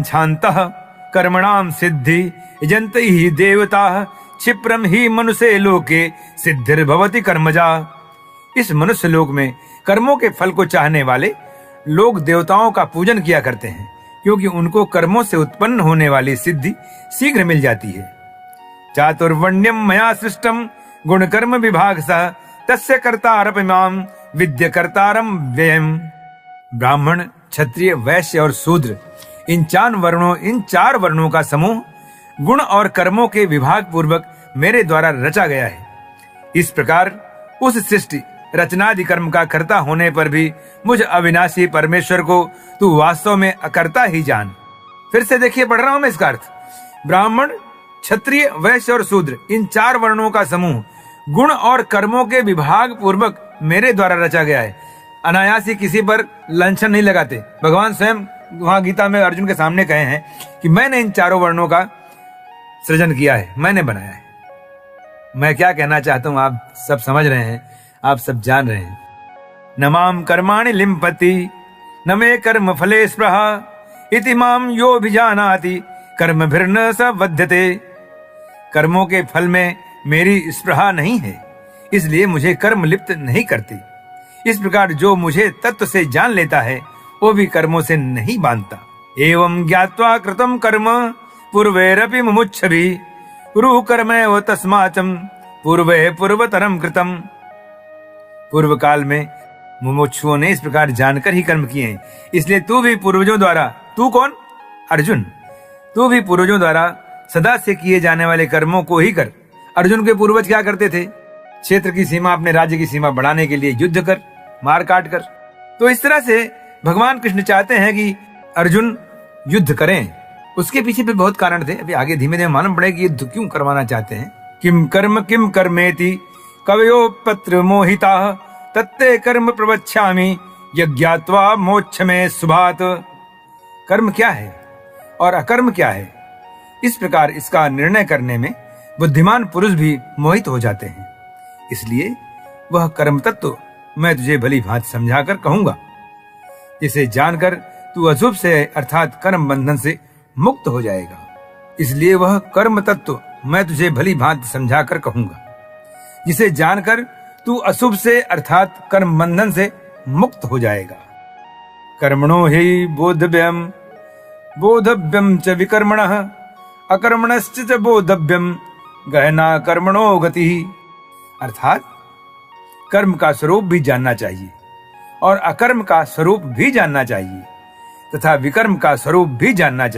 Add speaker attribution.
Speaker 1: छान्तः कर्मणाम सिद्धि यजन्त ही देवता क्षिप्रम ही मनुष्य लोके सिद्धिर्भवति कर्मजा। इस मनुष्य लोक में कर्मों के फल को चाहने वाले लोग देवताओं का पूजन किया करते हैं, क्योंकि उनको कर्मों से उत्पन्न होने वाली सिद्धि शीघ्र मिल जाती है। चातुर्वर्ण्यम मया सृष्टम गुण कर्म विभाग सह तस्य कर्तारपमाम विद्य कर्तारम व्ययम। ब्राह्मण, क्षत्रिय, वैश्य और शूद्र इन चार वर्णों का समूह गुण और कर्मों के विभाग पूर्वक मेरे द्वारा रचा गया है। इस प्रकार उस सृष्टि रचनादि कर्म का कर्ता होने पर भी मुझ अविनाशी परमेश्वर को तू वास्तव में अकर्ता ही जान। फिर से देखिए, पढ़ रहा हूं मैं इसका अर्थ। ब्राह्मण, क्षत्रिय, वैश्य और शूद्र इन 4 वर्णों का समूह गुण और कर्मों के विभाग पूर्वक मेरे द्वारा रचा गया है। अनायासी किसी पर लांछन नहीं लगाते। भगवान स्वयं वहां गीता में अर्जुन के सामने कहे हैं कि मैंने इन 4 वर्णों का सृजन किया है, मैंने बनाया है। मैं क्या कहना चाहता हूं आप सब समझ रहे हैं, आप सब जान रहे हैं। न माम कर्माणि लिम्पति न मे कर्म फले स्पृहा इति माम यो भिजानाति कर्मभिर्न स बध्यते। कर्मों के फल में मेरी स्पृहा नहीं है, इसलिए मुझे कर्म लिप्त नहीं करती। इस प्रकार जो मुझे तत्व से जान लेता है वो भी कर्मों से नहीं बांधता। एवं ज्ञात्वा कृतम कर्म पूर्वैरपि मुमुच्छभि कुरु कर्मैव तस्माचम पूर्वे पूर्वतरम कृतम। पूर्व काल में मुमुक्षुओं ने इस प्रकार जानकर ही कर्म किए हैं, इसलिए तू भी पूर्वजों द्वारा, तू कौन? अर्जुन, तू भी पूर्वजों द्वारा सदा से किए जाने वाले कर्मों को ही कर। अर्जुन के पूर्वज क्या करते थे? क्षेत्र की सीमा, अपने राज्य की सीमा बढ़ाने के लिए युद्ध कर, मार काट कर। तो इस तरह से भगवान कृष्ण चाहते हैं कि अर्जुन युद्ध करें। उसके पीछे भी बहुत कारण थे, अभी आगे धीमे धीमे मालूम पड़ेगा कि युद्ध क्यों करवाना चाहते हैं। किम कर्मेति कवयो पत्र मोहिता तत्ते कर्म प्रवक्ष्यामि यज्ञात्वा मोक्ष में सुभात। कर्म क्या है और अकर्म क्या है, इस प्रकार इसका निर्णय करने में बुद्धिमान पुरुष भी मोहित हो जाते हैं। इसलिए वह कर्म तत्व मैं तुझे भली भांति समझाकर कहूंगा, जिसे जानकर तू अशुभ से अर्थात कर्म बंधन से मुक्त हो जाएगा। इसलिए वह कर्म तत्व मैं तुझे भली भांति समझाकर कहूंगा, जिसे जानकर तू अशुभ से अर्थात कर्म बंधन से मुक्त हो जाएगा। कर्मणो हि बोधव्यम च विकर्मणः अकर्मणश्च च बोधव्यम गहना कर्मणो गति। अर्थात कर्म का स्वरूप भी जानना चाहिए और अकर्म का स्वरूप भी जानना चाहिए तथा विकर्म का स्वरूप भी जानना चाहिए।